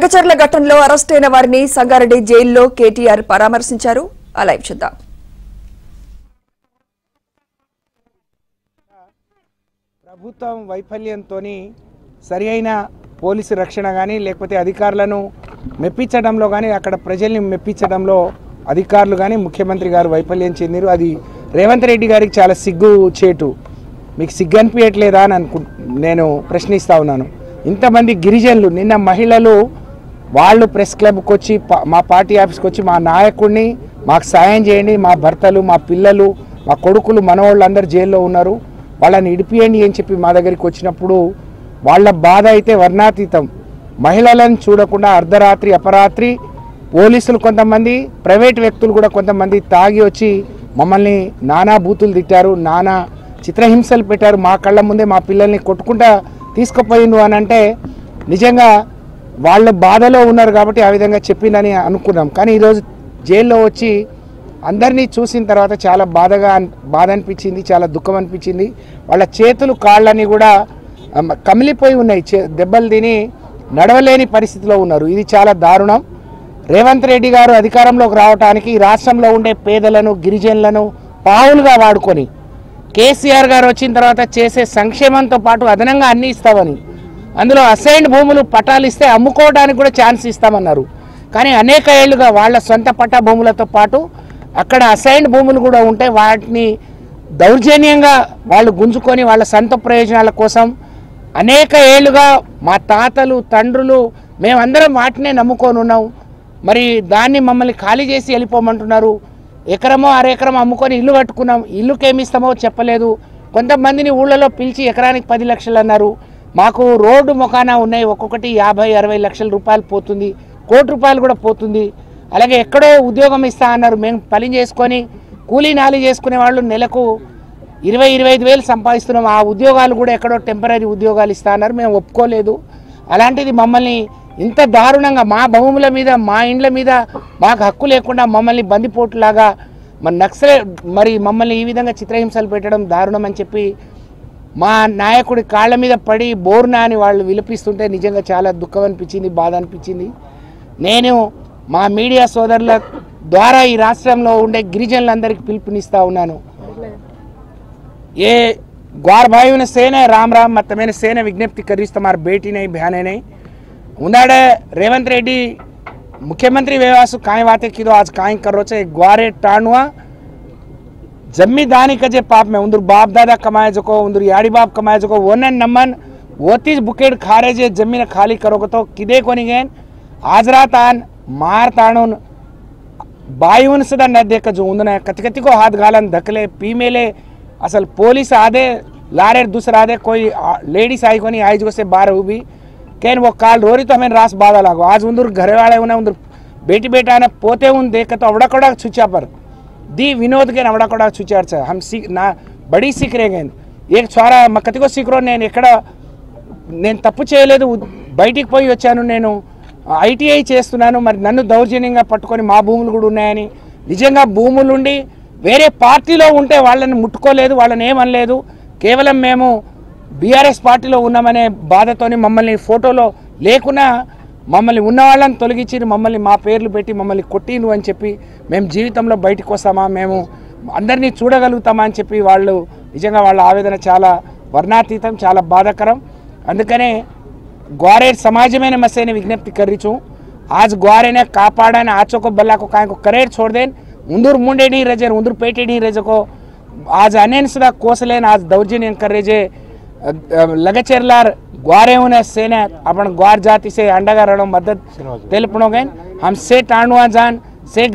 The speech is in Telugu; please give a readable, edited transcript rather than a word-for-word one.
లగచర్ల ఘటనలో అరెస్ట్ అయిన వారిని సంగారెడ్డి జైల్లో కేటీఆర్ పరామర్శించారు. ఆ లైవ్ చూద్దాం. ప్రభుత్వం వైఫల్యంతోని సరైన పోలీసు రక్షణ కానీ లేకపోతే అధికారులను మెప్పించడంలో కానీ అక్కడ ప్రజల్ని మెప్పించడంలో అధికారులు కానీ ముఖ్యమంత్రి గారు వైఫల్యం చెందిరు. అది రేవంత్ రెడ్డి గారికి చాలా సిగ్గు చేటు. మీకు సిగ్గు అనిపించట్లేదా అని నేను ప్రశ్నిస్తూ ఉన్నాను. ఇంతమంది గిరిజనులు నిన్న మహిళలు వాళ్ళు ప్రెస్ క్లబ్కి వచ్చి మా పార్టీ ఆఫీస్కి వచ్చి మా నాయకుడిని మాకు సాయం చేయండి, మా భర్తలు మా పిల్లలు మా కొడుకులు మనవాళ్ళు అందరు జైల్లో ఉన్నారు, వాళ్ళని ఇడిపియండి అని చెప్పి మా దగ్గరికి వచ్చినప్పుడు వాళ్ళ బాధ అయితే వర్ణాతీతం. మహిళలను చూడకుండా అర్ధరాత్రి అపరాత్రి పోలీసులు కొంతమంది ప్రైవేట్ వ్యక్తులు కూడా కొంతమంది తాగి వచ్చి మమ్మల్ని నానా బూతులు తిట్టారు, నానా చిత్రహింసలు పెట్టారు. మా కళ్ళ ముందే మా పిల్లల్ని కొట్టుకుంటా తీసుకుపోయిండు అని అంటే నిజంగా వాళ్ళ బాధలో ఉన్నారు కాబట్టి ఆ విధంగా చెప్పిందని అనుకున్నాం. కానీ ఈరోజు జైల్లో వచ్చి అందరినీ చూసిన తర్వాత చాలా బాధ అనిపించింది, చాలా దుఃఖం అనిపించింది. వాళ్ళ చేతులు కాళ్ళని కూడా కమిలిపోయి ఉన్నాయి, దెబ్బలు తిని నడవలేని పరిస్థితిలో ఉన్నారు. ఇది చాలా దారుణం. రేవంత్ రెడ్డి గారు అధికారంలోకి రావడానికి రాష్ట్రంలో ఉండే పేదలను గిరిజనులను పావులుగా వాడుకొని కేసీఆర్ గారు వచ్చిన తర్వాత చేసే సంక్షేమంతో పాటు అదనంగా అన్ని ఇస్తామని, అందులో అసైన్డ్ భూములు పట్టాలు ఇస్తే అమ్ముకోవడానికి కూడా ఛాన్స్ ఇస్తామన్నారు. కానీ అనేక ఏళ్లుగా వాళ్ళ సొంత పట్టా భూములతో పాటు అక్కడ అసైన్డ్ భూములు కూడా ఉంటే వాటిని దౌర్జన్యంగా వాళ్ళు గుంజుకొని వాళ్ళ సొంత ప్రయోజనాల కోసం అనేక ఏళ్లుగా మా తాతలు తండ్రులు మేమందరం వాటినే నమ్ముకొని ఉన్నాం. మరి దాన్ని మమ్మల్ని ఖాళీ చేసి వెళ్ళిపోమంటున్నారు. ఎకరమో అరెకరమో అమ్ముకొని ఇల్లు కట్టుకున్నాం, ఇల్లుకేమిస్తామో చెప్పలేదు. కొంతమందిని ఊళ్ళలో పిలిచి ఎకరానికి 10 లక్షలు అన్నారు. మాకు రోడ్డు మొఖానా ఉన్నాయి, ఒక్కొక్కటి 50-60 లక్షల రూపాయలు పోతుంది, కోటి రూపాయలు కూడా పోతుంది. అలాగే ఎక్కడో ఉద్యోగం ఇస్తా అన్నారు. మేము పని చేసుకొని కూలీ నాలి చేసుకునే వాళ్ళు నెలకు 20-25 వేలు సంపాదిస్తున్నాం. ఆ ఉద్యోగాలు కూడా ఎక్కడో టెంపరీ ఉద్యోగాలు ఇస్తా అన్నారు. మేము ఒప్పుకోలేదు. అలాంటిది మమ్మల్ని ఇంత దారుణంగా మా భూముల మీద మా ఇండ్ల మీద మాకు హక్కు లేకుండా మమ్మల్ని బందిపోటులాగా మరి మమ్మల్ని ఈ విధంగా చిత్రహింసలు పెట్టడం దారుణం అని చెప్పి మా నాయకుడి కాళ్ళ మీద పడి బోర్నా అని వాళ్ళు విలపిస్తుంటే నిజంగా చాలా దుఃఖం అనిపించింది, బాధ అనిపించింది. నేను మా మీడియా సోదరుల ద్వారా ఈ రాష్ట్రంలో ఉండే గిరిజనులందరికీ పిలుపునిస్తా ఉన్నాను. ఏ ग्वार भाई ने सेना राम राम मत मैंने सेना विज्ञप्ति करी तुम्हारे बेटी नहीं बहने नहीं उन्हाड़े रेवंत रेड्डी मुख्यमंत्री व्यवासु काई बातें की दो आज काई कर रो छे ग्वारे टाणुआ जम्मी दानी कजे पाप में उंदर बाप दादा कमाए जो उंदर याड़ी बाप कमाए जो वन नमन वोतीज बुकेट खारे जे जमीन खाली करोगे तो किदे कोनी गए आज रात आन मार ताणुन बायुन सदा न देख जो उन्होंने कति कति को हाथ गालन धकले पी मेले असल पोलिस आधे लारे दूसरा आधे कोई लेडीज आई कोनी आई जो से बाहर हुई कैन वो काल रोरी तो हमें रास बाधा लागो आज उंदर घरे वाले उन्हें उंदर बेटी बेटा ने पोते उन देख तो अवड़ा कड़ा छुचा पर दी विनोद के अवड़ा कड़ा छुचार से हम सीख ना बड़ी सीख रहे गए एक छोरा कति को सीख रो నేను ఎక్కడ నేను తప్పు చేయలేదు బయటికి పోయి వచ్చాను నేను ఐటీఐ చేస్తున్నాను మరి నన్ను దౌర్జన్యంగా పట్టుకొని మా భూములు కూడా ఉన్నాయని నిజంగా భూములు ఉండి వేరే పార్టీలో ఉంటే వాళ్ళని ముట్టుకోలేదు వాళ్ళని ఏమనలేదు కేవలం మేము బీఆర్ఎస్ పార్టీలో ఉన్నామనే బాధతోని మమ్మల్ని ఫోటోలో లేకున్నా మమ్మల్ని ఉన్న వాళ్ళని తొలగించి మమ్మల్ని మా పేర్లు పెట్టి మమ్మల్ని కొట్టిను అని చెప్పి మేము జీవితంలో బయటికి వస్తామా మేము అందరినీ చూడగలుగుతామా అని చెప్పి వాళ్ళు నిజంగా వాళ్ళ ఆవేదన చాలా వర్ణాతీతం చాలా బాధాకరం అందుకనే ग्वारे समाज में मसे ने विज्ञप्ति कर रही छूँ आज ग्वारे ने कापाड़ा ने आचो को बल्ला को काय को करेर छोड़ देन उंदूर मुंडे नहीं रजे उंदूर पेटे नहीं रजे को आज अनेन सदा कोसलेन आज दौर्जन्य कर रहे जे लगचेरलार ग्वारे उन्हें सेने अपन ग्वार जाति से अंडगा रणो मदद तेलपणो गए हम से टाणुआ जान से